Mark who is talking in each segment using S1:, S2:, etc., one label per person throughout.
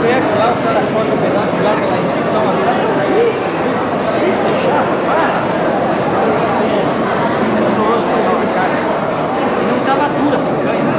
S1: pego lá, o cara corta um pedaço, larga lá em cima, dá uma virada, aí, chato, para. E não estava dura a picanha.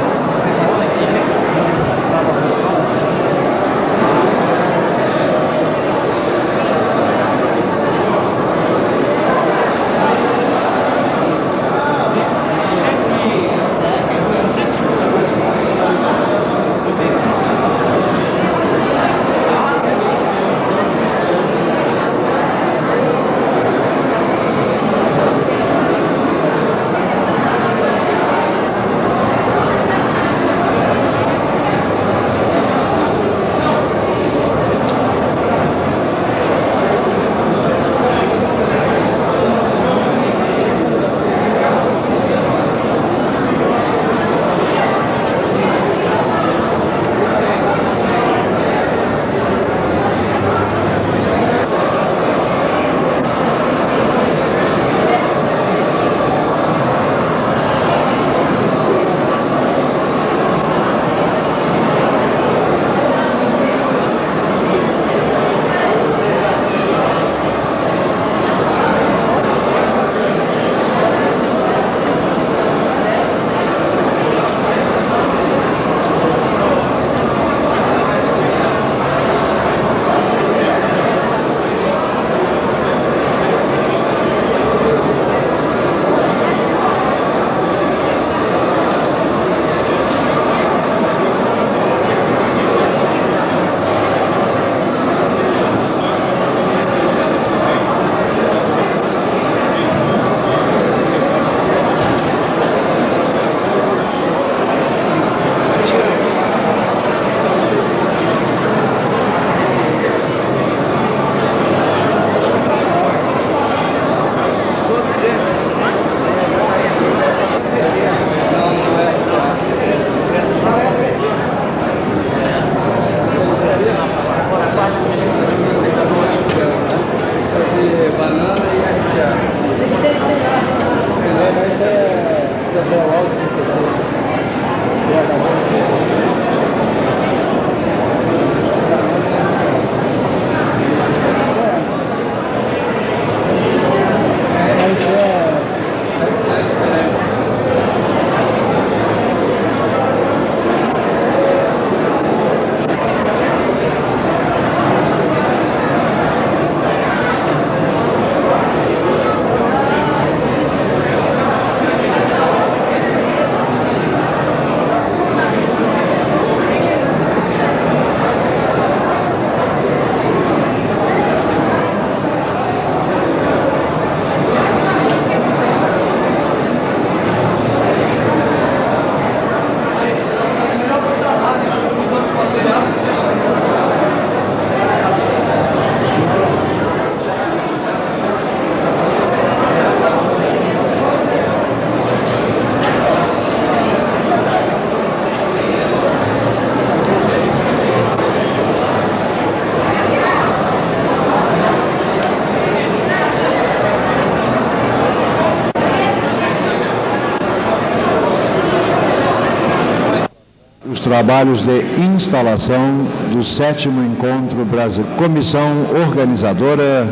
S2: Trabalhos de instalação do 7º Encontro Brasileiro. Comissão organizadora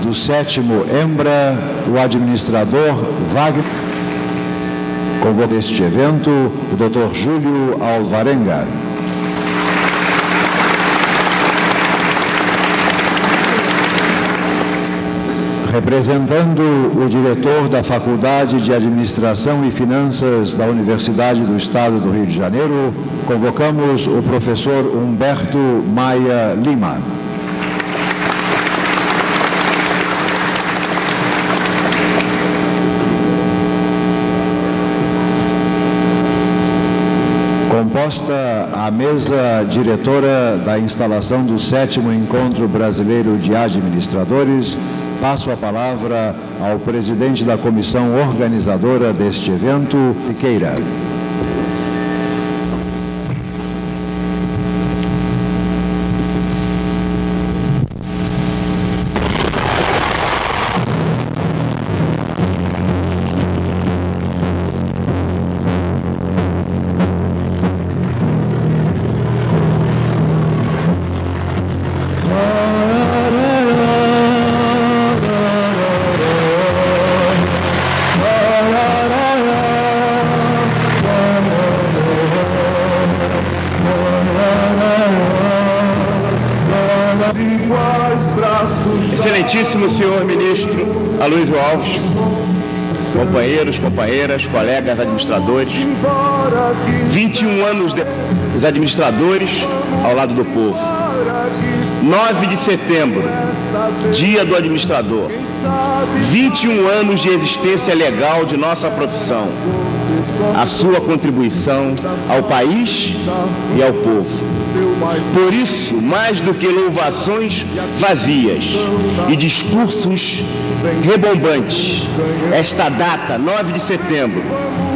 S2: do 7º EMBRA, o administrador Wagner. Convoca este evento o Dr. Júlio Alvarenga. Representando o diretor da Faculdade de Administração e Finanças da Universidade do Estado do Rio de Janeiro, convocamos o professor Humberto Maia Lima. Composta a mesa diretora da instalação do 7º Encontro Brasileiro de Administradores, passo a palavra ao presidente da comissão organizadora deste evento, Siqueira.
S3: Excelentíssimo senhor ministro Aloysio Alves, companheiros, companheiras, colegas administradores, 21 anos dos administradores ao lado do povo. 9 de setembro, dia do administrador. 21 anos de existência legal de nossa profissão. A sua contribuição ao país e ao povo. Por isso, mais do que louvações vazias e discursos rebombantes, esta data, 9 de setembro,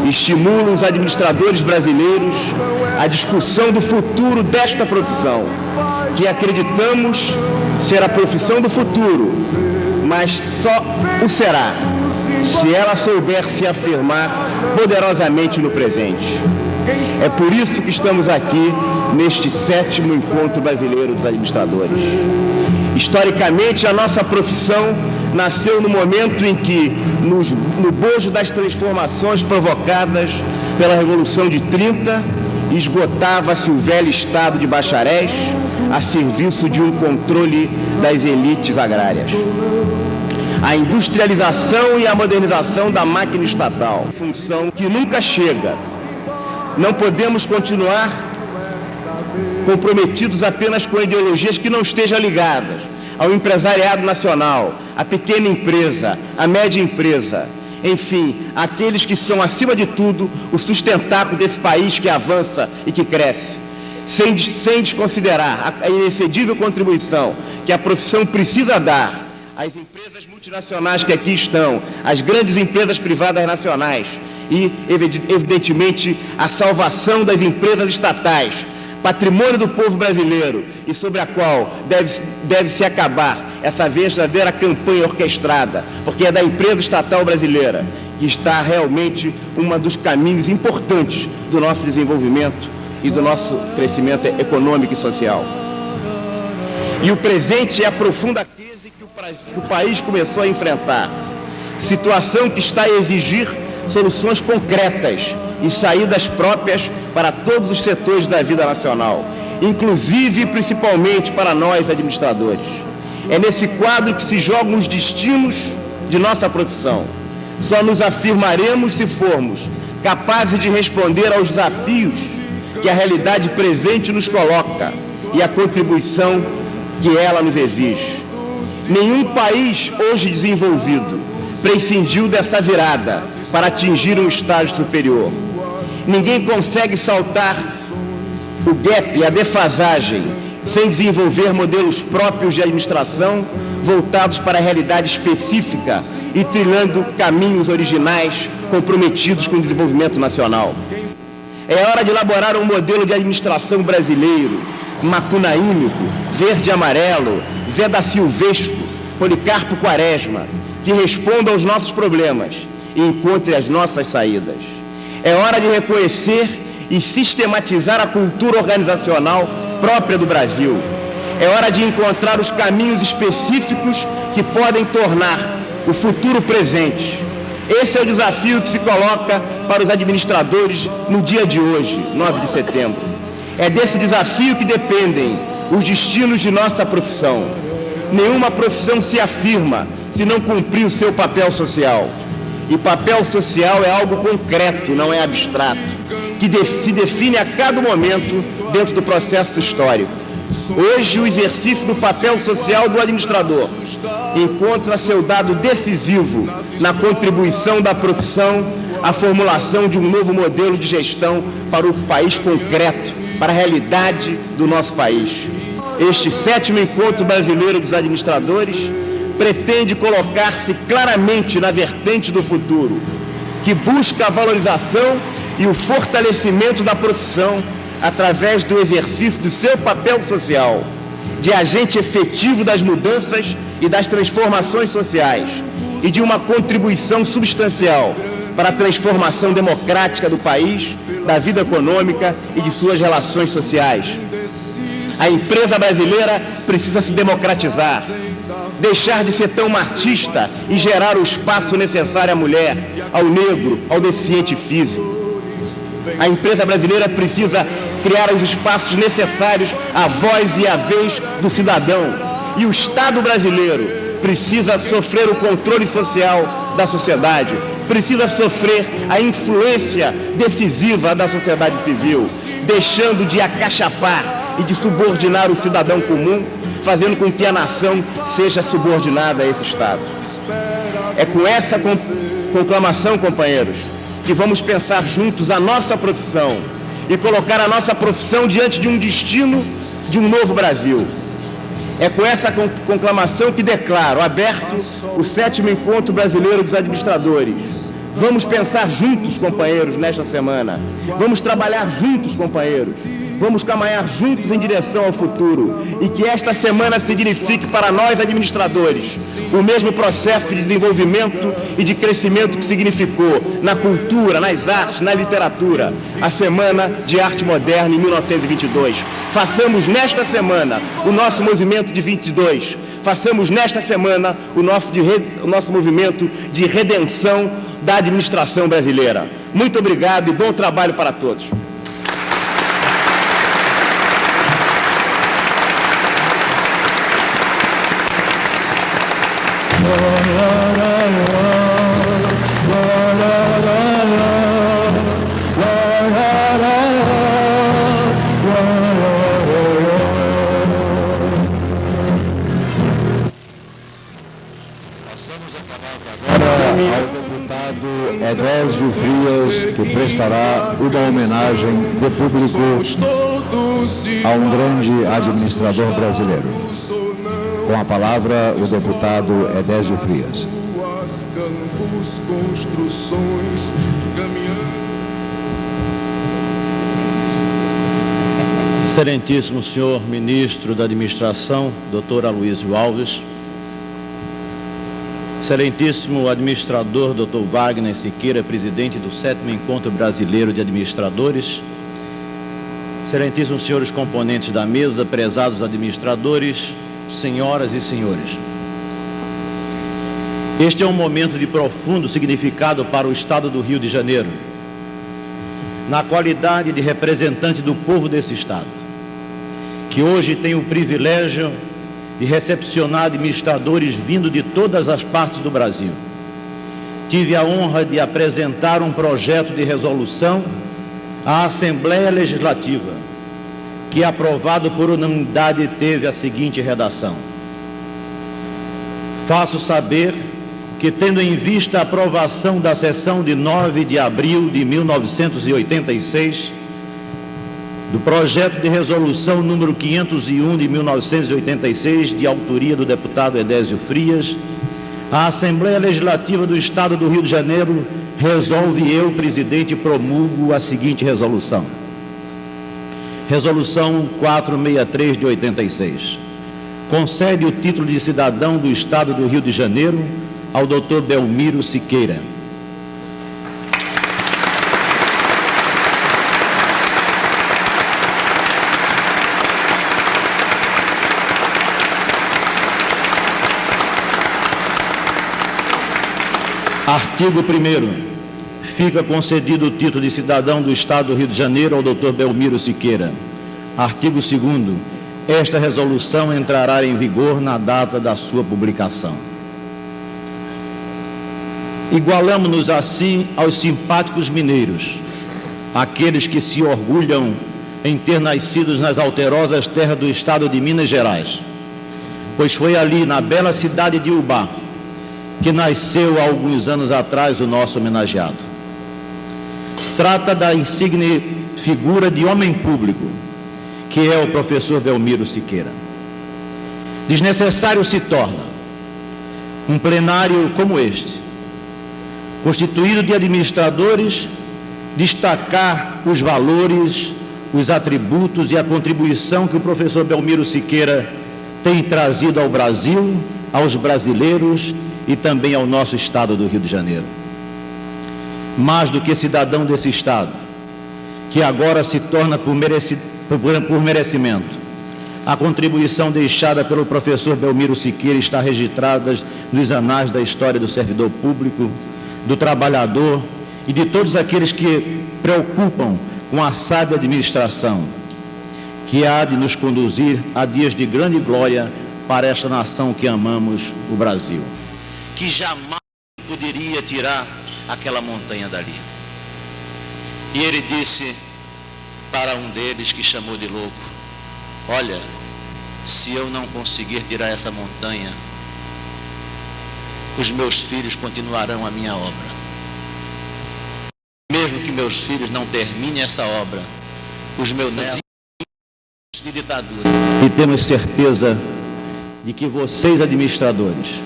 S3: estimula os administradores brasileiros à discussão do futuro desta profissão, que acreditamos ser a profissão do futuro, mas só o será se ela souber se afirmar poderosamente no presente. É por isso que estamos aqui neste 7º Encontro Brasileiro dos Administradores. Historicamente, a nossa profissão nasceu no momento em que, no bojo das transformações provocadas pela Revolução de 30, esgotava-se o velho estado de bacharéis a serviço de um controle das elites agrárias. A industrialização e a modernização da máquina estatal, função que nunca chega. Não podemos continuar comprometidos apenas com ideologias que não estejam ligadas ao empresariado nacional, à pequena empresa, à média empresa, enfim, aqueles que são, acima de tudo, o sustentáculo desse país que avança e que cresce, sem desconsiderar a inexcedível contribuição que a profissão precisa dar às empresas multinacionais que aqui estão, às grandes empresas privadas nacionais e, evidentemente, a salvação das empresas estatais, patrimônio do povo brasileiro e sobre a qual deve-se acabar essa verdadeira campanha orquestrada, porque é da empresa estatal brasileira que está realmente um dos caminhos importantes do nosso desenvolvimento e do nosso crescimento econômico e social. E o presente é a profunda crise que o país começou a enfrentar, situação que está a exigir soluções concretas e saídas próprias para todos os setores da vida nacional, inclusive e principalmente para nós administradores. É nesse quadro que se jogam os destinos de nossa profissão. Só nos afirmaremos se formos capazes de responder aos desafios que a realidade presente nos coloca e a contribuição que ela nos exige. Nenhum país hoje desenvolvido prescindiu dessa virada para atingir um estágio superior. Ninguém consegue saltar o gap, a defasagem, sem desenvolver modelos próprios de administração voltados para a realidade específica e trilhando caminhos originais comprometidos com o desenvolvimento nacional. É hora de elaborar um modelo de administração brasileiro, macunaímico, verde e amarelo, Zé da Silvesco, Policarpo Quaresma, que responda aos nossos problemas e encontre as nossas saídas. É hora de reconhecer e sistematizar a cultura organizacional própria do Brasil. É hora de encontrar os caminhos específicos que podem tornar o futuro presente. Esse é o desafio que se coloca para os administradores no dia de hoje, 9 de setembro. É desse desafio que dependem os destinos de nossa profissão. Nenhuma profissão se afirma se não cumprir o seu papel social. E papel social é algo concreto, não é abstrato, que se define a cada momento dentro do processo histórico. Hoje, o exercício do papel social do administrador encontra seu dado decisivo na contribuição da profissão à formulação de um novo modelo de gestão para o país concreto, para a realidade do nosso país. Este 7º Encontro Brasileiro dos Administradores pretende colocar-se claramente na vertente do futuro, que busca a valorização e o fortalecimento da profissão através do exercício do seu papel social, de agente efetivo das mudanças e das transformações sociais e de uma contribuição substancial para a transformação democrática do país, da vida econômica e de suas relações sociais. A empresa brasileira precisa se democratizar, deixar de ser tão machista e gerar o espaço necessário à mulher, ao negro, ao deficiente físico. A empresa brasileira precisa criar os espaços necessários à voz e à vez do cidadão. E o Estado brasileiro precisa sofrer o controle social da sociedade, precisa sofrer a influência decisiva da sociedade civil, deixando de acachapar e de subordinar o cidadão comum, fazendo com que a nação seja subordinada a esse Estado. É com essa conclamação, companheiros, que vamos pensar juntos a nossa profissão e colocar a nossa profissão diante de um destino de um novo Brasil. É com essa conclamação que declaro aberto o 7º Encontro Brasileiro dos Administradores. Vamos pensar juntos, companheiros, nesta semana. Vamos trabalhar juntos, companheiros. Vamos caminhar juntos em direção ao futuro. E que esta semana signifique para nós, administradores, o mesmo processo de desenvolvimento e de crescimento que significou na cultura, nas artes, na literatura, a Semana de Arte Moderna em 1922. Façamos nesta semana o nosso movimento de 22. Façamos nesta semana o nosso movimento de redenção da administração brasileira. Muito obrigado e bom trabalho para todos.
S2: Passamos a palavra agora ao deputado Edésio Frias, que prestará uma homenagem de público a um grande administrador brasileiro. Com a palavra, o deputado Edésio Frias.
S4: Excelentíssimo senhor ministro da Administração, doutor Aloysio Alves, excelentíssimo administrador, doutor Wagner Siqueira, presidente do 7º Encontro Brasileiro de Administradores, excelentíssimos senhores componentes da mesa, prezados administradores, senhoras e senhores. Este é um momento de profundo significado para o Estado do Rio de Janeiro, na qualidade de representante do povo desse Estado, que hoje tem o privilégio de recepcionar administradores vindo de todas as partes do Brasil. Tive a honra de apresentar um projeto de resolução à Assembleia Legislativa, que, aprovado por unanimidade, teve a seguinte redação: faço saber que, tendo em vista a aprovação da sessão de 9 de abril de 1986, do projeto de resolução número 501 de 1986, de autoria do deputado Edésio Frias, a Assembleia Legislativa do Estado do Rio de Janeiro resolve, eu, presidente, promulgo a seguinte resolução. Resolução 463 de 86. Concede o título de cidadão do Estado do Rio de Janeiro ao Dr. Belmiro Siqueira. Artigo 1º. Fica concedido o título de cidadão do Estado do Rio de Janeiro ao Dr. Belmiro Siqueira. Artigo 2º. Esta resolução entrará em vigor na data da sua publicação. Igualamos-nos assim aos simpáticos mineiros, aqueles que se orgulham em ter nascido nas alterosas terras do Estado de Minas Gerais, pois foi ali, na bela cidade de Ubá, que nasceu há alguns anos atrás o nosso homenageado. Trata da insigne figura de homem público, que é o professor Belmiro Siqueira. Desnecessário se torna um plenário como este, constituído de administradores, destacar os valores, os atributos e a contribuição que o professor Belmiro Siqueira tem trazido ao Brasil, aos brasileiros e também ao nosso Estado do Rio de Janeiro. Mais do que cidadão desse Estado, que agora se torna por merecimento, a contribuição deixada pelo professor Belmiro Siqueira está registrada nos anais da história do servidor público, do trabalhador e de todos aqueles que preocupam com a sábia administração que há de nos conduzir a dias de grande glória para esta nação que amamos, o Brasil, que jamais poderia tirar aquela montanha dali. E ele disse para um deles, que chamou de louco: olha, se eu não conseguir tirar essa montanha, os meus filhos continuarão a minha obra. Mesmo que meus filhos não terminem essa obra, os meus netos de ditadura. E temos certeza de que vocês, administradores,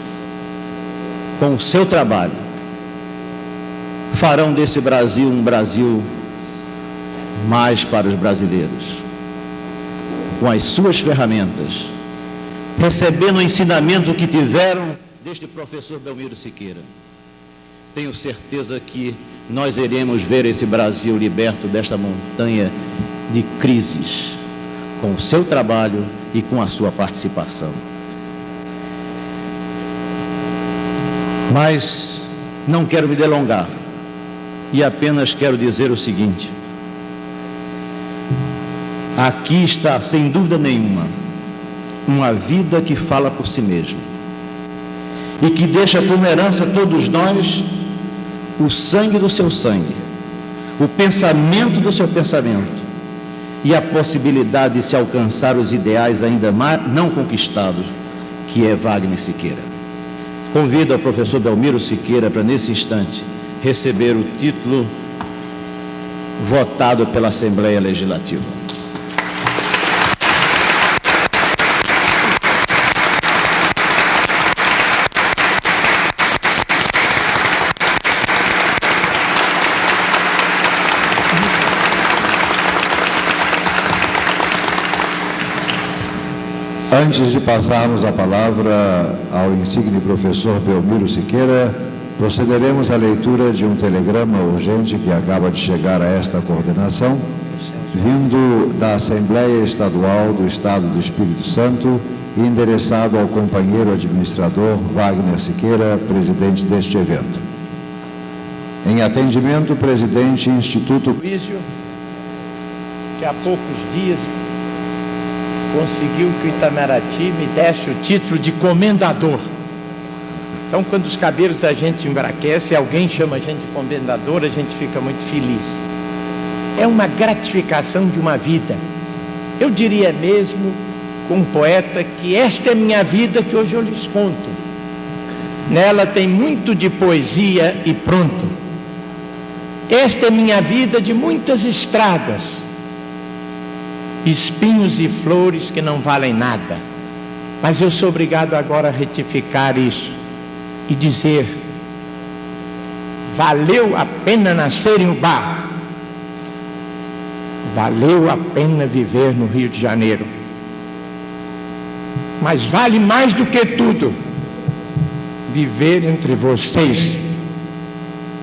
S4: com o seu trabalho, farão desse Brasil um Brasil mais para os brasileiros, com as suas ferramentas, recebendo o ensinamento que tiveram deste professor Belmiro Siqueira. Tenho certeza que nós iremos ver esse Brasil liberto desta montanha de crises, com o seu trabalho e com a sua participação. Mas não quero me delongar e apenas quero dizer o seguinte: aqui está, sem dúvida nenhuma, uma vida que fala por si mesma e que deixa como herança a todos nós o sangue do seu sangue, o pensamento do seu pensamento e a possibilidade de se alcançar os ideais ainda não conquistados, que é Wagner Siqueira. Convido ao professor Belmiro Siqueira para, nesse instante, receber o título votado pela Assembleia Legislativa.
S2: Antes de passarmos a palavra ao insigne professor Belmiro Siqueira, procederemos à leitura de um telegrama urgente que acaba de chegar a esta coordenação, vindo da Assembleia Estadual do Estado do Espírito Santo e endereçado ao companheiro administrador Wagner Siqueira, presidente deste evento. Em atendimento, presidente Instituto
S1: Luísio, que há poucos dias conseguiu que o Itamaraty me desse o título de comendador. Então, quando os cabelos da gente embaraquecem, alguém chama a gente de comendador, a gente fica muito feliz. É uma gratificação de uma vida. Eu diria mesmo, com um poeta, que esta é minha vida que hoje eu lhes conto. Nela tem muito de poesia e pronto. Esta é minha vida de muitas estradas, espinhos e flores que não valem nada, mas eu sou obrigado agora a retificar isso e dizer: valeu a pena nascer em Ubá, valeu a pena viver no Rio de Janeiro, mas vale mais do que tudo viver entre vocês,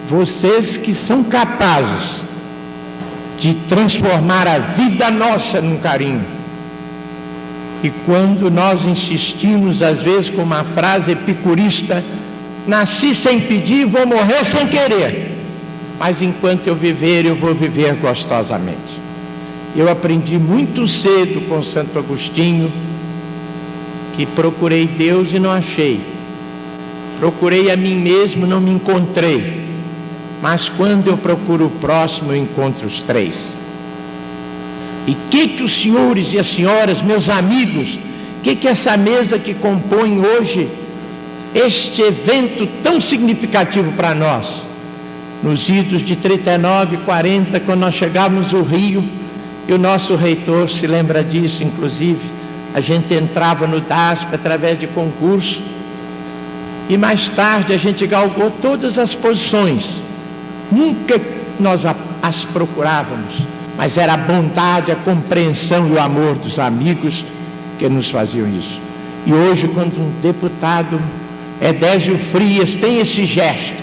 S1: vocês que são capazes de transformar a vida nossa num carinho. E quando nós insistimos, às vezes, com uma frase epicurista: nasci sem pedir, vou morrer sem querer, mas enquanto eu viver, eu vou viver gostosamente. Eu aprendi muito cedo com Santo Agostinho que procurei Deus e não achei, procurei a mim mesmo, não me encontrei, mas quando eu procuro o próximo, eu encontro os três. E que os senhores e as senhoras, meus amigos, que essa mesa que compõe hoje este evento tão significativo para nós, nos idos de 39, 40, quando nós chegávamos ao Rio, e o nosso reitor se lembra disso, inclusive, a gente entrava no DASP através de concurso, e mais tarde a gente galgou todas as posições. Nunca nós as procurávamos, mas era a bondade, a compreensão e o amor dos amigos que nos faziam isso. E hoje, quando um deputado, Edésio Frias, tem esse gesto,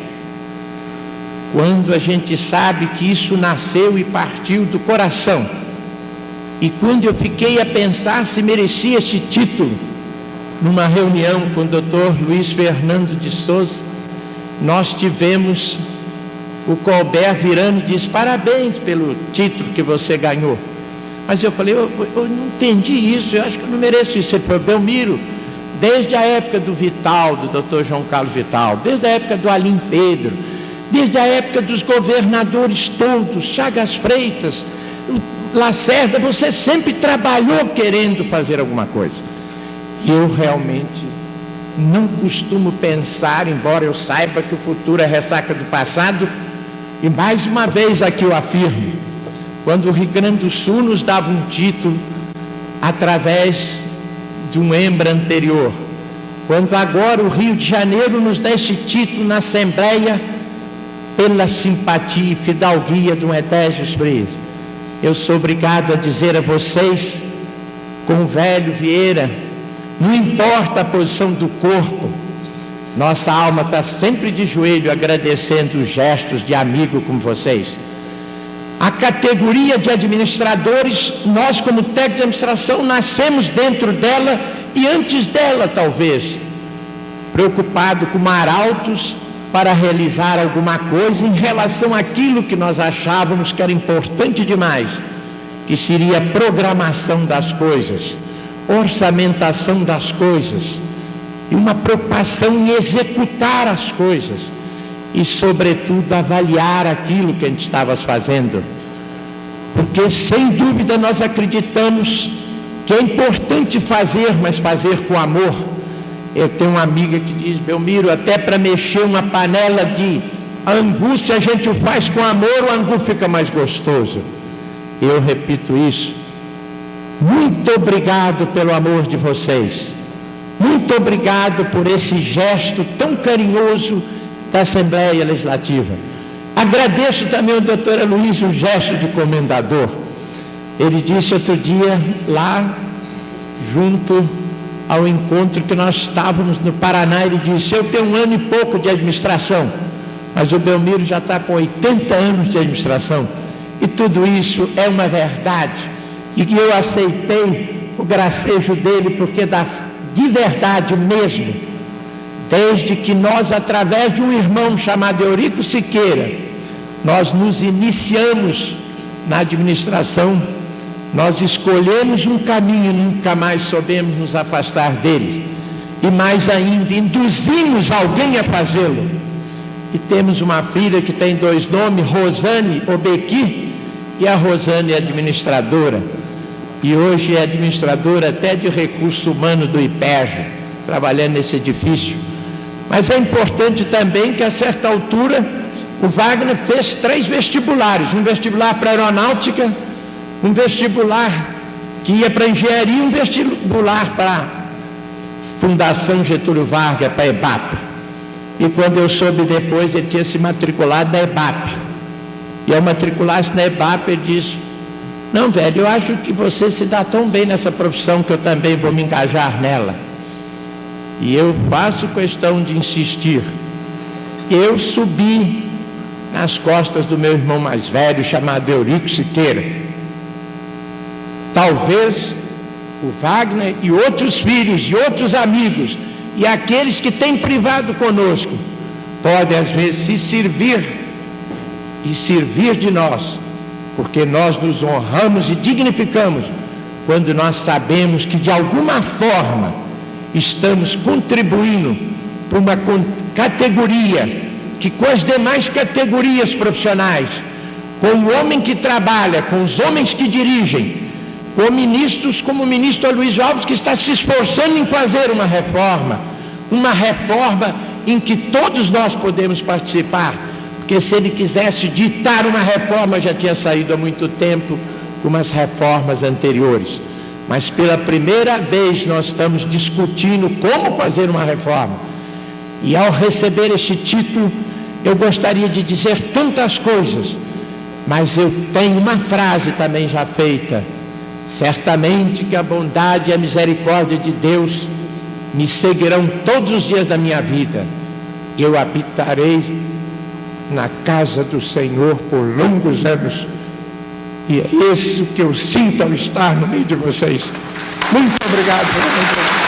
S1: quando a gente sabe que isso nasceu e partiu do coração, e quando eu fiquei a pensar se merecia esse título, numa reunião com o Dr. Luiz Fernando de Souza, nós tivemos o Colbert virando e disse: parabéns pelo título que você ganhou. Mas eu falei, eu não entendi isso, eu acho que eu não mereço isso. Ele falou, Belmiro, desde a época do Vital, do Dr. João Carlos Vital, desde a época do Alim Pedro, desde a época dos governadores todos, Chagas Freitas, Lacerda, você sempre trabalhou querendo fazer alguma coisa. E eu realmente não costumo pensar, embora eu saiba que o futuro é ressaca do passado, e mais uma vez aqui eu afirmo, quando o Rio Grande do Sul nos dava um título através de um embra anterior, quando agora o Rio de Janeiro nos dá esse título na Assembleia pela simpatia e fidalguia de um Edésio Freitas, eu sou obrigado a dizer a vocês, com o velho Vieira, não importa a posição do corpo, nossa alma está sempre de joelho agradecendo os gestos de amigo como vocês. A categoria de administradores, nós como técnico de administração nascemos dentro dela e antes dela talvez, preocupado com arautos para realizar alguma coisa em relação àquilo que nós achávamos que era importante demais, que seria a programação das coisas, orçamentação das coisas, e uma preocupação em executar as coisas e, sobretudo, avaliar aquilo que a gente estava fazendo, porque sem dúvida nós acreditamos que é importante fazer, mas fazer com amor. Eu tenho uma amiga que diz, Belmiro, até para mexer uma panela de angu, se a gente o faz com amor, o angu fica mais gostoso. Eu repito isso. Muito obrigado pelo amor de vocês. Muito obrigado por esse gesto tão carinhoso da Assembleia Legislativa. Agradeço também ao doutor Aloysio o gesto de comendador. Ele disse outro dia lá, junto ao encontro que nós estávamos no Paraná, ele disse, eu tenho 1 ano e pouco de administração, mas o Belmiro já está com 80 anos de administração, e tudo isso é uma verdade, e que eu aceitei o gracejo dele, porque de verdade mesmo, desde que nós, através de um irmão chamado Eurico Siqueira, nós nos iniciamos na administração, nós escolhemos um caminho, nunca mais soubemos nos afastar deles, e mais ainda, induzimos alguém a fazê-lo, e temos uma filha que tem 2 nomes, Rosane Obequi, e a Rosane é administradora, e hoje é administradora até de recurso humano do IPERJ, trabalhando nesse edifício. Mas é importante também que a certa altura o Wagner fez 3 vestibulares, um vestibular para aeronáutica, um vestibular que ia para engenharia e um vestibular para Fundação Getúlio Vargas, para a EBAP. E quando eu soube depois, ele tinha se matriculado na EBAP. E ao matricular-se na EBAP, ele disse, não, velho, eu acho que você se dá tão bem nessa profissão que eu também vou me engajar nela. E eu faço questão de insistir. Eu subi nas costas do meu irmão mais velho, chamado Eurico Siqueira. Talvez o Wagner e outros filhos e outros amigos e aqueles que têm privado conosco podem às vezes se servir e servir de nós, porque nós nos honramos e dignificamos quando nós sabemos que de alguma forma estamos contribuindo para uma categoria que com as demais categorias profissionais, com o homem que trabalha, com os homens que dirigem, com ministros como o ministro Aloysio Alves, que está se esforçando em fazer uma reforma em que todos nós podemos participar, porque se ele quisesse ditar uma reforma, já tinha saído há muito tempo, como as reformas anteriores. Mas pela primeira vez nós estamos discutindo como fazer uma reforma. E ao receber este título, eu gostaria de dizer tantas coisas, mas eu tenho uma frase também já feita: certamente que a bondade e a misericórdia de Deus me seguirão todos os dias da minha vida. Eu habitarei na casa do Senhor por longos anos, e é isso que eu sinto ao estar no meio de vocês. Muito obrigado pela entrevista.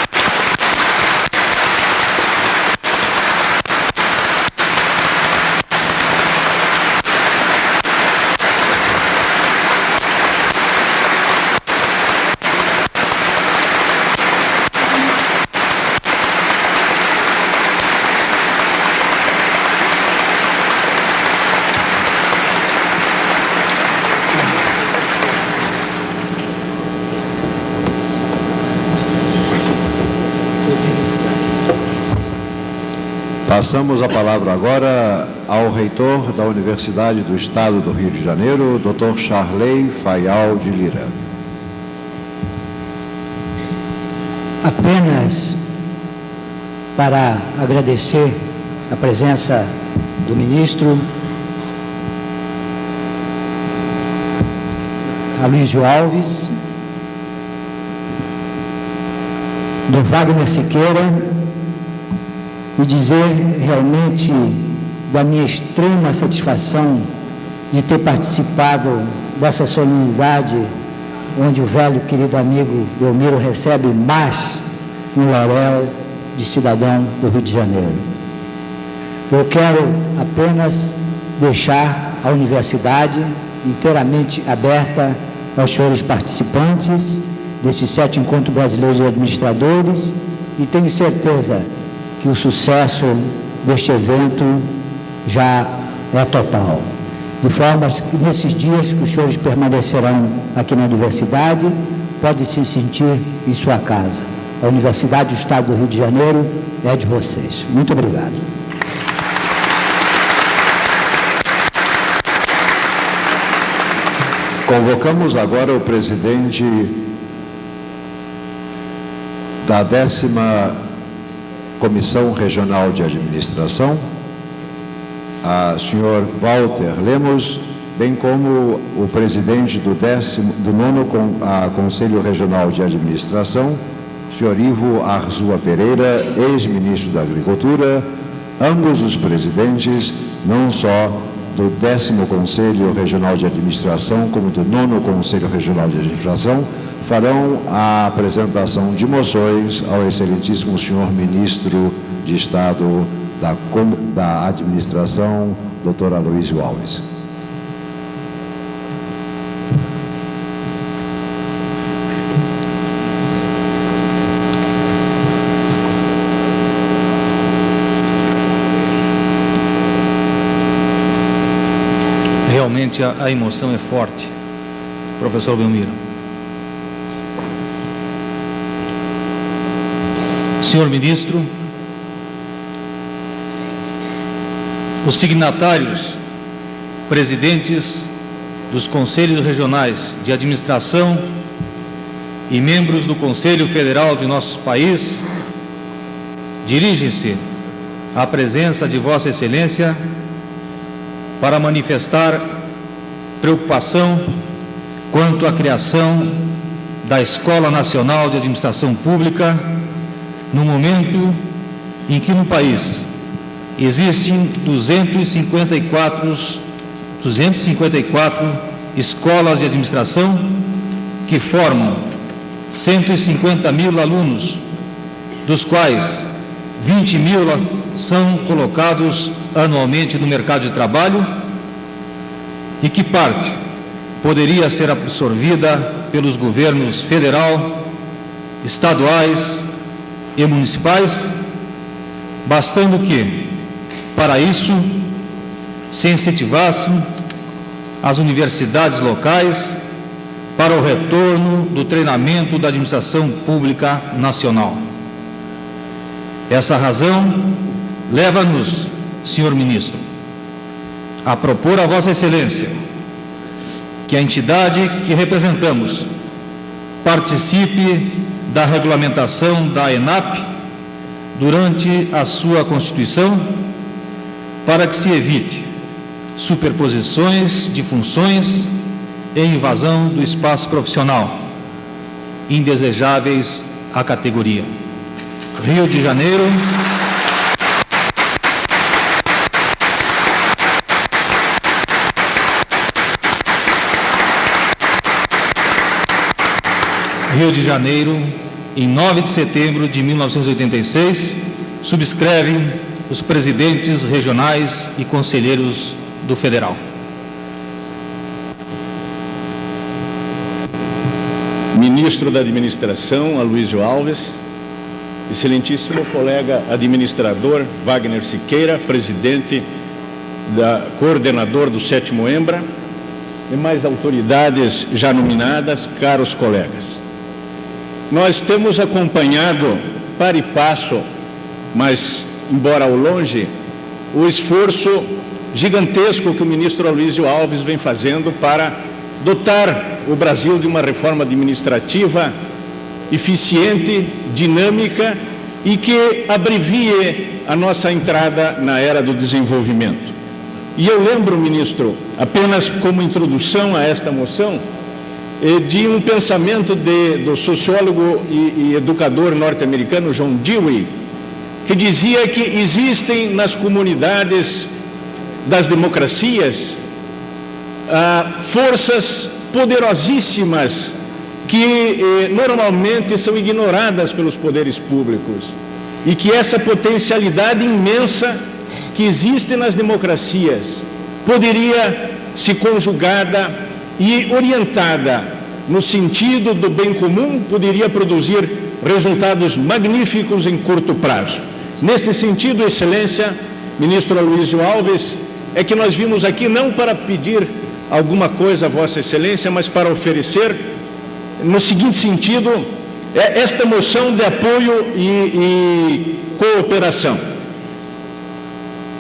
S2: Passamos a palavra agora ao reitor da Universidade do Estado do Rio de Janeiro, Dr. Charley Fayal de Lira.
S5: Apenas para agradecer a presença do ministro Aloysio Alves, do Wagner Siqueira, e dizer realmente da minha extrema satisfação de ter participado dessa solenidade onde o velho querido amigo Belmiro recebe mais um laurel de cidadão do Rio de Janeiro. Eu quero apenas deixar a universidade inteiramente aberta aos senhores participantes desse 7º Encontro Brasileiro de Administradores, e tenho certeza que o sucesso deste evento já é total. De forma que nesses dias que os senhores permanecerão aqui na universidade, podem se sentir em sua casa. A Universidade do Estado do Rio de Janeiro é de vocês. Muito obrigado.
S2: Convocamos agora o presidente da 10ª Comissão Regional de Administração, a senhor Walter Lemos, bem como o presidente do 9º Conselho Regional de Administração, senhor Ivo Arzua Pereira, ex-ministro da Agricultura. Ambos os presidentes, não só do 10º Conselho Regional de Administração, como do 9º Conselho Regional de Administração, farão a apresentação de moções ao excelentíssimo senhor ministro de Estado da Administração, Dr. Aloysio Alves.
S4: Realmente a emoção é forte, professor Belmiro. Senhor ministro, os signatários, presidentes dos Conselhos Regionais de Administração e membros do Conselho Federal de nosso país, dirigem-se à presença de Vossa Excelência para manifestar preocupação quanto à criação da Escola Nacional de Administração Pública, no momento em que no país existem 254 escolas de administração que formam 150 mil alunos, dos quais 20 mil são colocados anualmente no mercado de trabalho, e que parte poderia ser absorvida pelos governos federal, estaduais e municipais, bastando que, para isso, se incentivassem as universidades locais para o retorno do treinamento da administração pública nacional. Essa razão leva-nos, senhor ministro, a propor a Vossa Excelência que a entidade que representamos participe da regulamentação da ENAP durante a sua constituição, para que se evite superposições de funções e invasão do espaço profissional, indesejáveis à categoria. Rio de Janeiro, em 9 de setembro de 1986, subscrevem os presidentes regionais e conselheiros do Federal.
S6: Ministro da Administração, Aloysio Alves, excelentíssimo colega administrador Wagner Siqueira, presidente coordenador do 7º EMBRA, e mais autoridades já nominadas, caros colegas. Nós temos acompanhado, para e passo, mas embora ao longe, o esforço gigantesco que o ministro Aloysio Alves vem fazendo para dotar o Brasil de uma reforma administrativa eficiente, dinâmica e que abrevie a nossa entrada na era do desenvolvimento. E eu lembro, ministro, apenas como introdução a esta moção, de um pensamento do sociólogo e educador norte-americano John Dewey, que dizia que existem nas comunidades das democracias forças poderosíssimas que normalmente são ignoradas pelos poderes públicos e que essa potencialidade imensa que existe nas democracias poderia ser conjugada e orientada no sentido do bem comum, poderia produzir resultados magníficos em curto prazo. Neste sentido, Excelência, ministro Aloysio Alves, é que nós vimos aqui não para pedir alguma coisa a Vossa Excelência, mas para oferecer, no seguinte sentido, esta moção de apoio e cooperação.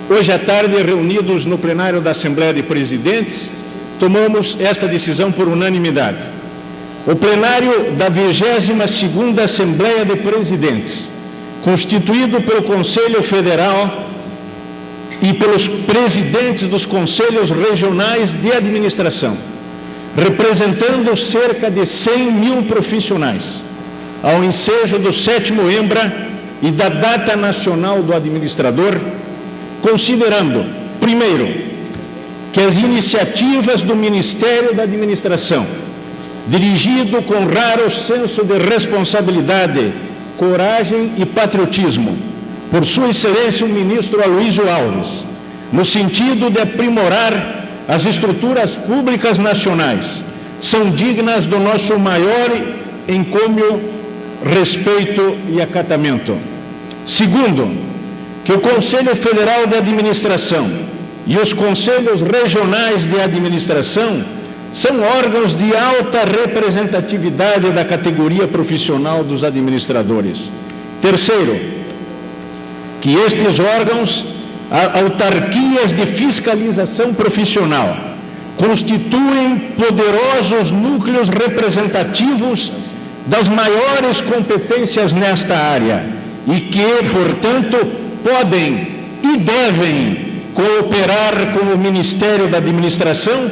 S6: Hoje à tarde, reunidos no plenário da Assembleia de Presidentes, tomamos esta decisão por unanimidade. O plenário da 22ª Assembleia de Presidentes, constituído pelo Conselho Federal e pelos presidentes dos conselhos regionais de administração, representando cerca de 100 mil profissionais, ao ensejo do 7º EMBRA e da Data Nacional do Administrador, considerando, primeiro, que as iniciativas do Ministério da Administração, dirigido com raro senso de responsabilidade, coragem e patriotismo, por Sua Excelência o ministro Aloysio Alves, no sentido de aprimorar as estruturas públicas nacionais, são dignas do nosso maior encômio, respeito e acatamento. Segundo, que o Conselho Federal de Administração e os Conselhos Regionais de Administração são órgãos de alta representatividade da categoria profissional dos administradores. Terceiro, que estes órgãos, autarquias de fiscalização profissional, constituem poderosos núcleos representativos das maiores competências nesta área e que, portanto, podem e devem cooperar com o Ministério da Administração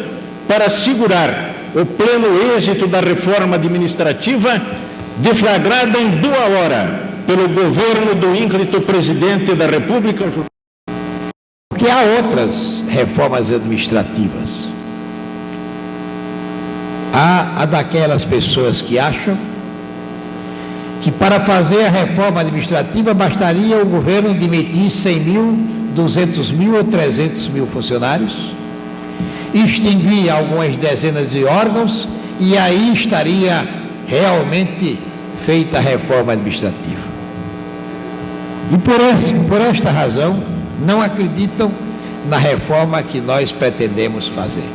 S6: para assegurar o pleno êxito da reforma administrativa deflagrada em boa hora pelo governo do ínclito presidente da República.
S1: Porque há outras reformas administrativas. Há a daquelas pessoas que acham que para fazer a reforma administrativa bastaria o governo demitir 100 mil, 200 mil ou 300 mil funcionários, extinguir algumas dezenas de órgãos e aí estaria realmente feita a reforma administrativa. E por esta razão, não acreditam na reforma que nós pretendemos fazer.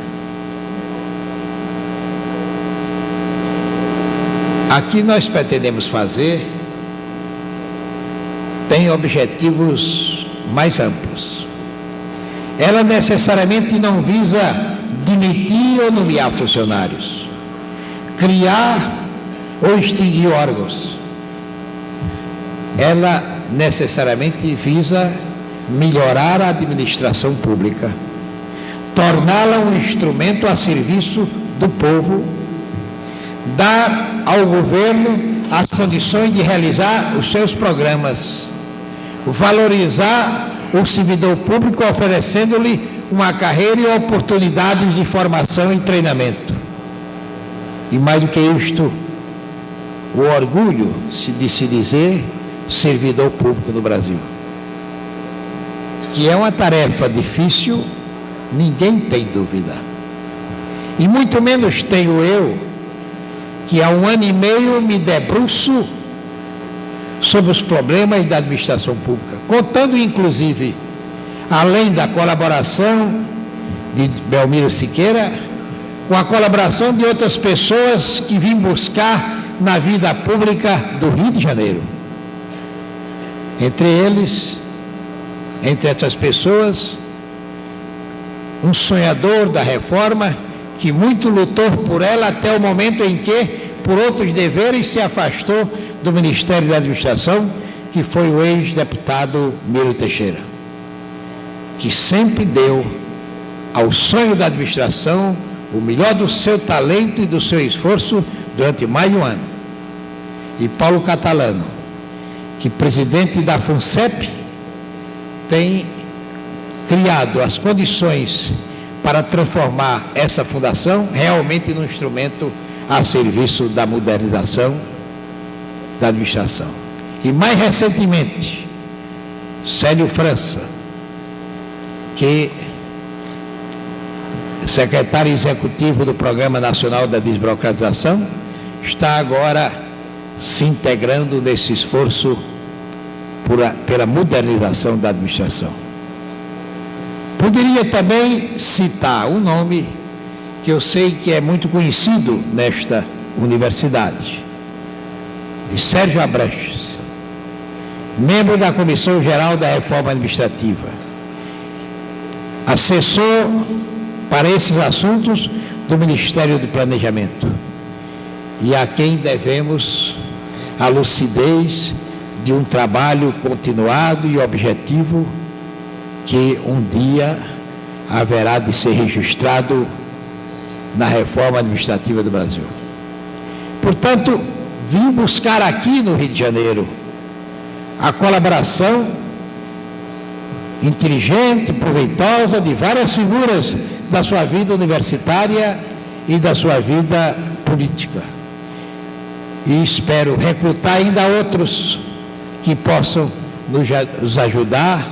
S1: A que nós pretendemos fazer tem objetivos mais amplos. Ela necessariamente não visa demitir ou nomear funcionários, criar ou extinguir órgãos. Ela necessariamente visa melhorar a administração pública, torná-la um instrumento a serviço do povo, dar ao governo as condições de realizar os seus programas, valorizar o servidor público oferecendo-lhe uma carreira e oportunidades de formação e treinamento. E mais do que isto, o orgulho de se dizer servidor público no Brasil, que é uma tarefa difícil, ninguém tem dúvida. E muito menos tenho eu, que há 1 ano e meio me debruço sobre os problemas da administração pública, contando inclusive, além da colaboração de Belmiro Siqueira, com a colaboração de outras pessoas que vim buscar na vida pública do Rio de Janeiro. Entre eles, entre essas pessoas, um sonhador da reforma que muito lutou por ela até o momento em que, por outros deveres, se afastou do Ministério da Administração, que foi o ex-deputado Miro Teixeira, que sempre deu ao sonho da administração o melhor do seu talento e do seu esforço durante mais de um ano. E Paulo Catalano, que presidente da FUNCEP, tem criado as condições para transformar essa fundação realmente num instrumento a serviço da modernização da administração. E mais recentemente, Célio França, que secretário executivo do Programa Nacional da Desburocratização, está agora se integrando nesse esforço pela modernização da administração. Poderia também citar um nome que eu sei que é muito conhecido nesta universidade, de Sérgio Abranches, membro da Comissão Geral da Reforma Administrativa, assessor para esses assuntos do Ministério do Planejamento, e a quem devemos a lucidez de um trabalho continuado e objetivo que um dia haverá de ser registrado na reforma administrativa do Brasil. Portanto, vim buscar aqui no Rio de Janeiro a colaboração inteligente, proveitosa de várias figuras da sua vida universitária e da sua vida política. E espero recrutar ainda outros que possam nos ajudar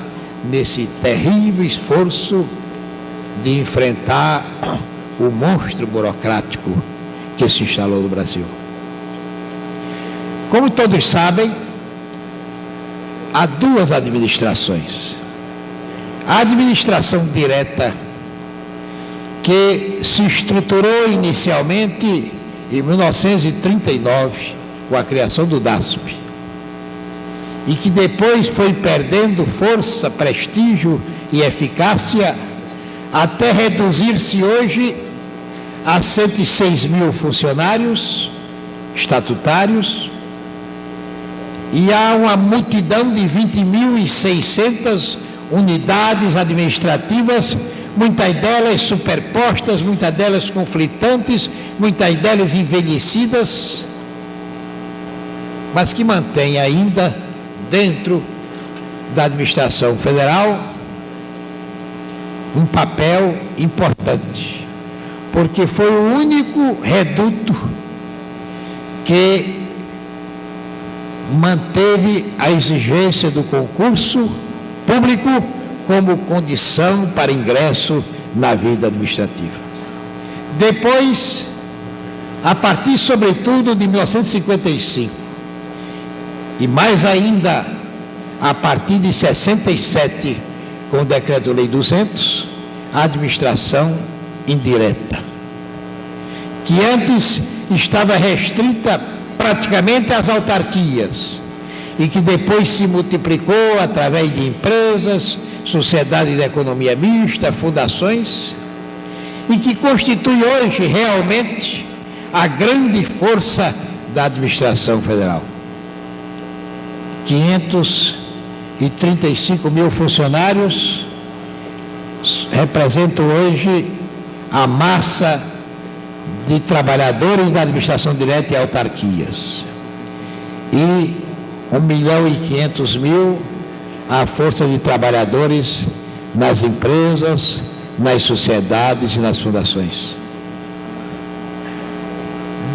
S1: nesse terrível esforço de enfrentar o monstro burocrático que se instalou no Brasil. Como todos sabem, há duas administrações. A administração direta, que se estruturou inicialmente em 1939, com a criação do DASP, e que depois foi perdendo força, prestígio e eficácia, até reduzir-se hoje a 106 mil funcionários estatutários, e há uma multidão de 20.600 unidades administrativas, muitas delas superpostas, muitas delas conflitantes, muitas delas envelhecidas, mas que mantém ainda dentro da administração federal um papel importante, porque foi o único reduto que manteve a exigência do concurso público como condição para ingresso na vida administrativa. Depois, a partir sobretudo de 1955, e mais ainda a partir de 67, com o Decreto-Lei 200, a administração indireta, que antes estava restrita praticamente às autarquias, e que depois se multiplicou através de empresas, sociedades de economia mista, fundações, e que constitui hoje realmente a grande força da administração federal. 535 mil funcionários representam hoje a massa de trabalhadores da administração direta e autarquias, e 1.500.000 a força de trabalhadores nas empresas, nas sociedades e nas fundações.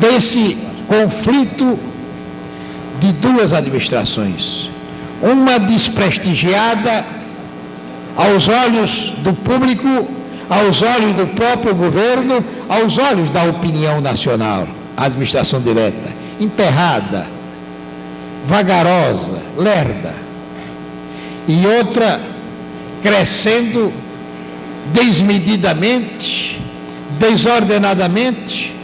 S1: Desse conflito de duas administrações, uma desprestigiada aos olhos do público, aos olhos do próprio governo, aos olhos da opinião nacional, a administração direta, emperrada, vagarosa, lerda, e outra crescendo desmedidamente, desordenadamente,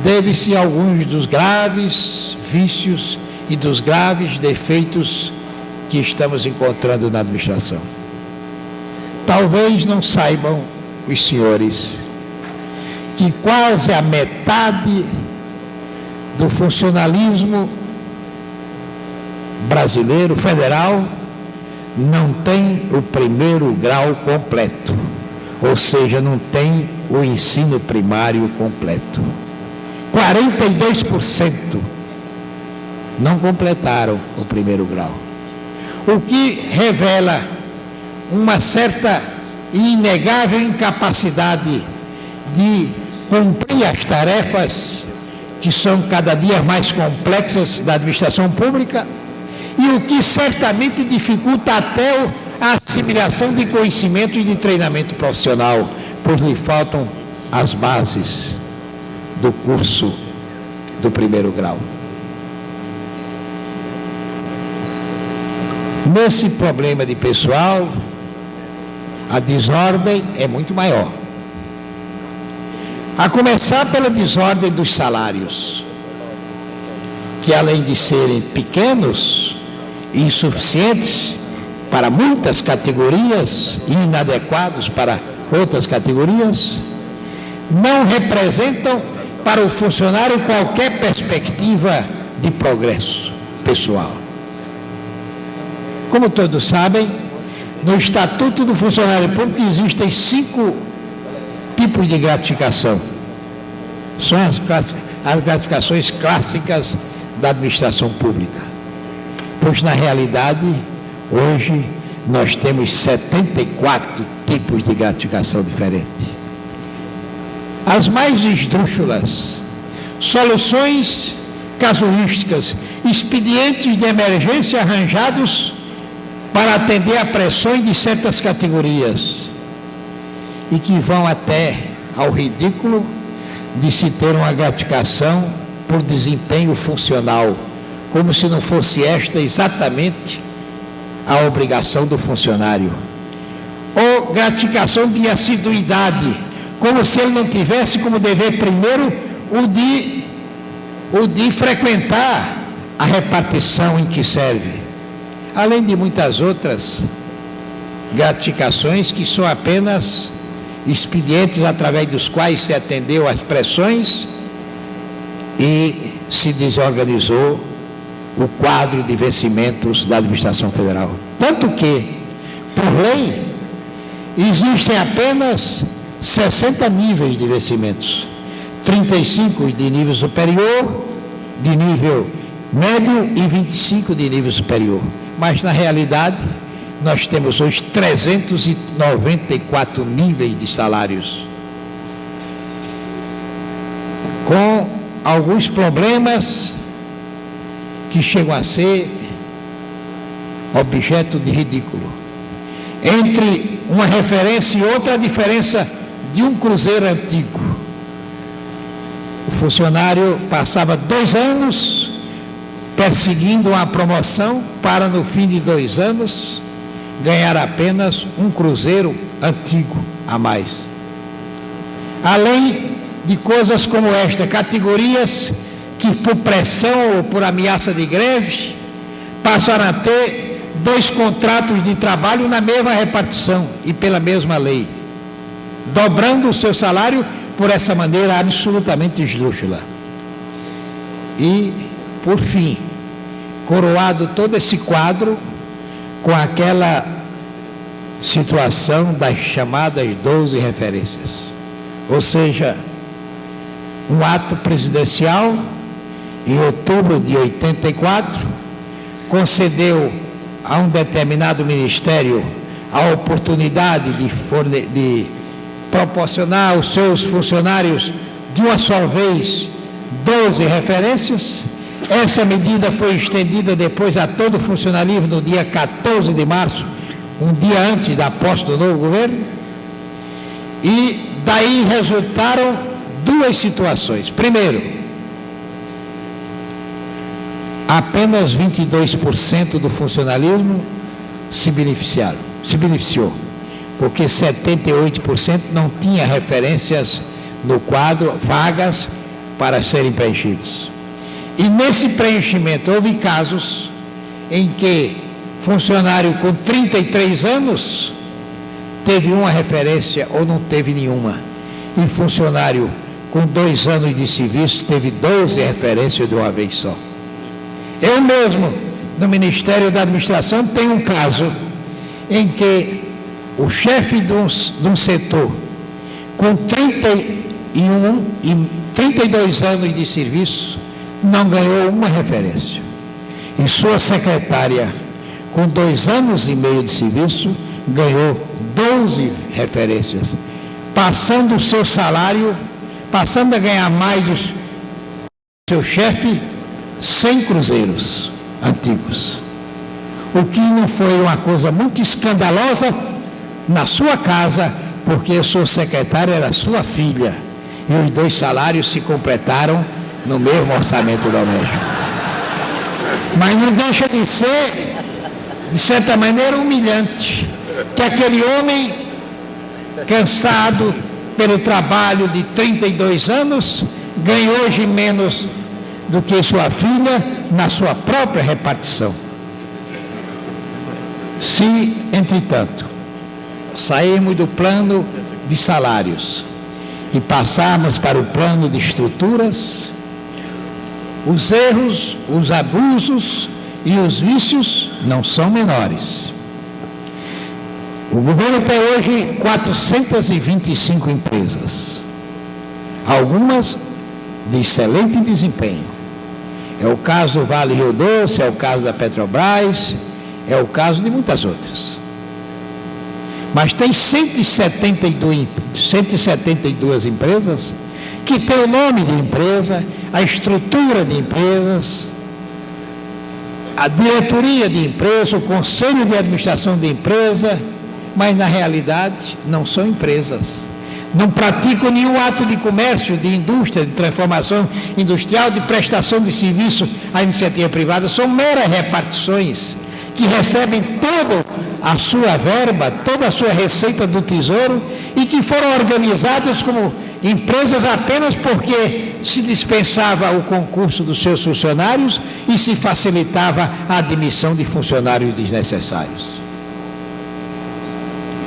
S1: deve-se a alguns dos graves vícios e dos graves defeitos que estamos encontrando na administração. Talvez não saibam os senhores que quase a metade do funcionalismo brasileiro, federal, não tem o primeiro grau completo, ou seja, não tem o ensino primário completo. 42% não completaram o primeiro grau, o que revela uma certa e inegável incapacidade de cumprir as tarefas que são cada dia mais complexas da administração pública, e o que certamente dificulta até a assimilação de conhecimento e de treinamento profissional, pois lhe faltam as bases do curso do primeiro grau. Nesse problema de pessoal, a desordem é muito maior. A começar pela desordem dos salários, que além de serem pequenos e insuficientes para muitas categorias e inadequados para outras categorias, não representam para o funcionário qualquer perspectiva de progresso pessoal. Como todos sabem, no Estatuto do Funcionário Público existem 5 tipos de gratificação. São as gratificações clássicas da administração pública. Pois, na realidade, hoje nós temos 74 tipos de gratificação diferentes. As mais esdrúxulas, soluções casuísticas, expedientes de emergência arranjados para atender a pressões de certas categorias e que vão até ao ridículo de se ter uma gratificação por desempenho funcional, como se não fosse esta exatamente a obrigação do funcionário. Ou gratificação de assiduidade, como se ele não tivesse como dever primeiro o de frequentar a repartição em que serve. Além de muitas outras gratificações que são apenas expedientes através dos quais se atendeu às pressões e se desorganizou o quadro de vencimentos da administração federal. Tanto que, por lei, existem apenas 60 níveis de vencimentos, 35 de nível superior, de nível médio e 25 de nível superior. Mas, na realidade, nós temos hoje 394 níveis de salários, com alguns problemas que chegam a ser objeto de ridículo. Entre uma referência e outra, a diferença de um cruzeiro antigo. O funcionário passava 2 anos perseguindo uma promoção para, no fim de 2 anos, ganhar apenas um cruzeiro antigo a mais. Além de coisas como esta, categorias que por pressão ou por ameaça de greve passaram a ter 2 contratos de trabalho na mesma repartição e pela mesma lei, dobrando o seu salário por essa maneira absolutamente esdrúxula. E, por fim, coroado todo esse quadro com aquela situação das chamadas 12 referências. Ou seja, um ato presidencial, em outubro de 84, concedeu a um determinado ministério a oportunidade de proporcionar aos seus funcionários de uma só vez 12 referências. Essa medida foi estendida depois a todo o funcionalismo no dia 14 de março, um dia antes da posse do novo governo, e daí resultaram 2 situações. Primeiro, apenas 22% do funcionalismo se beneficiou, porque 78% não tinha referências no quadro, vagas para serem preenchidas. E nesse preenchimento houve casos em que Funcionário com 33 anos teve uma referência ou não teve nenhuma. E funcionário com 2 anos de serviço teve 12 referências de uma vez só. Eu mesmo, no Ministério da Administração, tenho um caso em que o chefe de um setor com 32 anos de serviço não ganhou uma referência. E sua secretária, com 2 anos e meio de serviço, ganhou 12 referências, passando o seu salário, passando a ganhar mais do seu chefe, 100 cruzeiros antigos. O que não foi uma coisa muito escandalosa na sua casa, porque a sua secretária era sua filha, e os 2 salários se completaram no mesmo orçamento doméstico. Mas não deixa de ser, de certa maneira, humilhante, que aquele homem, cansado pelo trabalho de 32 anos, ganhe hoje menos do que sua filha na sua própria repartição. Se, entretanto, sairmos do plano de salários e passarmos para o plano de estruturas, os erros, os abusos e os vícios não são menores. O governo tem hoje 425 empresas, algumas de excelente desempenho. É o caso do Vale Rio Doce, é o caso da Petrobras, é o caso de muitas outras. Mas tem 172 empresas que têm o nome de empresa, a estrutura de empresas, a diretoria de empresa, o conselho de administração de empresa, mas na realidade não são empresas. Não praticam nenhum ato de comércio, de indústria, de transformação industrial, de prestação de serviço à iniciativa privada. São meras repartições que recebem toda a sua verba, toda a sua receita do Tesouro e que foram organizadas como empresas apenas porque se dispensava o concurso dos seus funcionários e se facilitava a admissão de funcionários desnecessários.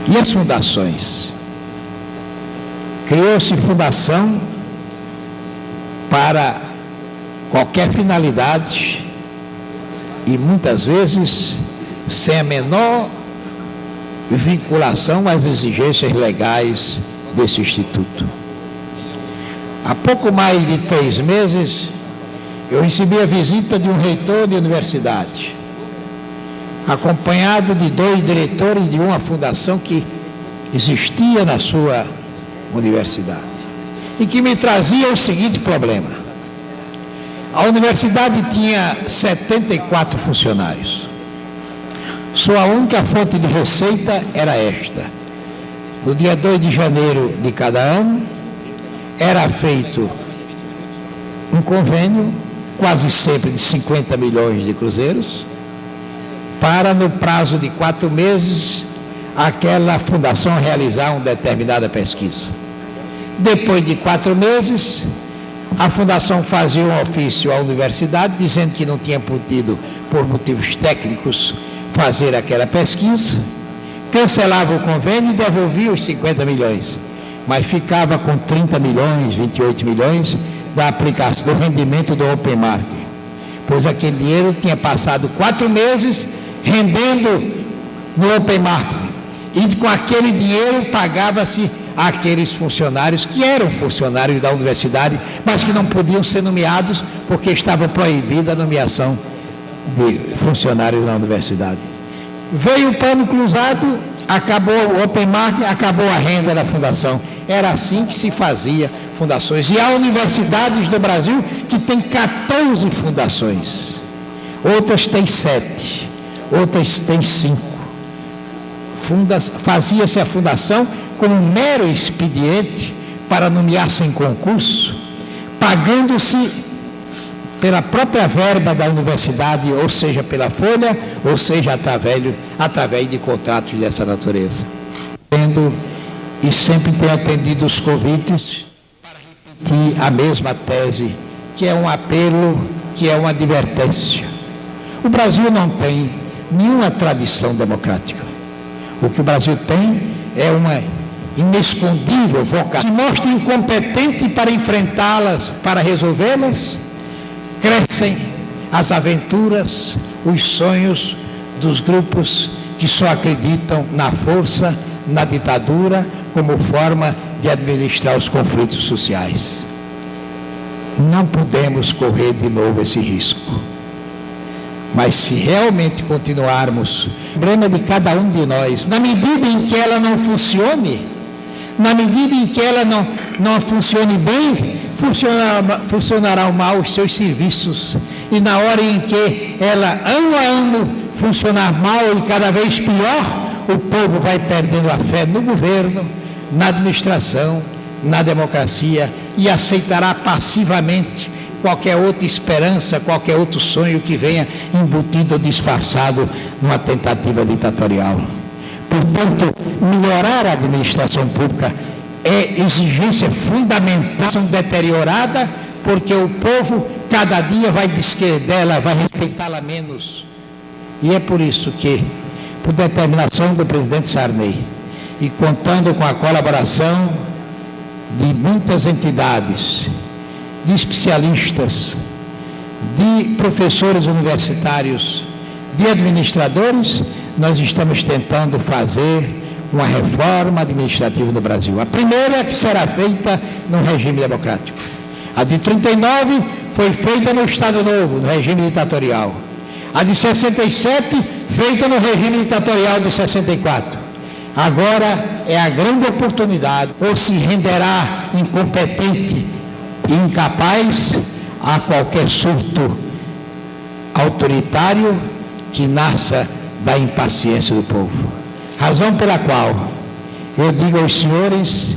S1: E as fundações? Criou-se fundação para qualquer finalidade e muitas vezes sem a menor vinculação às exigências legais desse instituto. Há pouco mais de 3 meses, eu recebi a visita de um reitor de universidade, acompanhado de 2 diretores de uma fundação que existia na sua universidade, e que me trazia o seguinte problema. A universidade tinha 74 funcionários. Sua única fonte de receita era esta. No dia 2 de janeiro de cada ano, era feito um convênio, quase sempre de 50 milhões de cruzeiros, para, no prazo de 4 meses, aquela fundação realizar uma determinada pesquisa. Depois de 4 meses, a fundação fazia um ofício à universidade, dizendo que não tinha podido, por motivos técnicos, fazer aquela pesquisa, cancelava o convênio e devolvia os 50 milhões, mas ficava com 30 milhões, 28 milhões da aplicação, do rendimento do Open Market, pois aquele dinheiro tinha passado 4 meses rendendo no Open Market, e com aquele dinheiro pagava-se aqueles funcionários que eram funcionários da universidade, mas que não podiam ser nomeados porque estava proibida a nomeação de funcionários da universidade. Veio o plano cruzado, acabou o Open Market, acabou a renda da fundação. Era assim que se fazia fundações. E há universidades do Brasil que têm 14 fundações, outras têm 7, outras têm 5. Fazia-se a fundação como um mero expediente para nomear sem concurso, pagando-se pela própria verba da universidade, ou seja, pela folha, ou seja, através de contratos dessa natureza. E sempre tem atendido os convites para repetir a mesma tese, que é um apelo, que é uma advertência. O Brasil não tem nenhuma tradição democrática. O que o Brasil tem é uma inescondível vocação. Se mostra incompetente para enfrentá-las, para resolvê-las, crescem as aventuras, os sonhos dos grupos que só acreditam na força, na ditadura, como forma de administrar os conflitos sociais. Não podemos correr de novo esse risco. Mas se realmente continuarmos, o problema de cada um de nós, na medida em que ela não funcione, na medida em que ela não funcione bem, funcionarão mal os seus serviços. E na hora em que ela, ano a ano, funcionar mal e cada vez pior, o povo vai perdendo a fé no governo, na administração, na democracia, e aceitará passivamente qualquer outra esperança, qualquer outro sonho que venha embutido ou disfarçado numa tentativa ditatorial. Portanto, melhorar a administração pública é exigência fundamental, deteriorada, porque o povo cada dia vai desquerer dela, vai respeitá-la menos. E é por isso que, por determinação do presidente Sarney, e contando com a colaboração de muitas entidades, de especialistas, de professores universitários, de administradores, nós estamos tentando fazer uma reforma administrativa no Brasil. A primeira que será feita no regime democrático. A de 39 foi feita no Estado Novo, no regime ditatorial. A de 67, feita no regime ditatorial de 64. Agora é a grande oportunidade, ou se renderá incompetente e incapaz a qualquer surto autoritário que nasça da impaciência do povo. Razão pela qual eu digo aos senhores,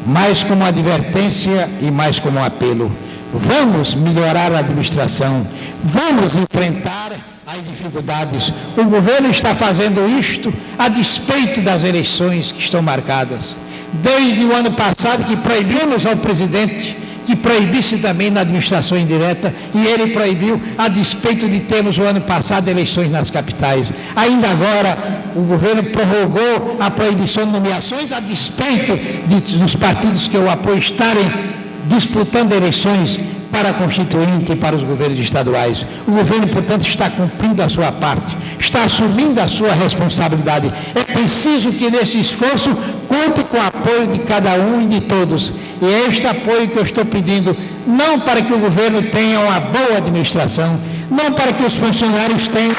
S1: mais como advertência e mais como apelo, vamos melhorar a administração, vamos enfrentar as dificuldades. O governo está fazendo isto a despeito das eleições que estão marcadas. Desde o ano passado que proibimos ao presidente que proibisse também na administração indireta, e ele proibiu a despeito de termos o ano passado eleições nas capitais. Ainda agora o governo prorrogou a proibição de nomeações a despeito dos partidos que eu apoio estarem disputando eleições para a Constituinte e para os governos estaduais. O governo, portanto, está cumprindo a sua parte, está assumindo a sua responsabilidade. É preciso que nesse esforço conte com o apoio de cada um e de todos. E é este apoio que eu estou pedindo, não para que o governo tenha uma boa administração, não para que os funcionários tenham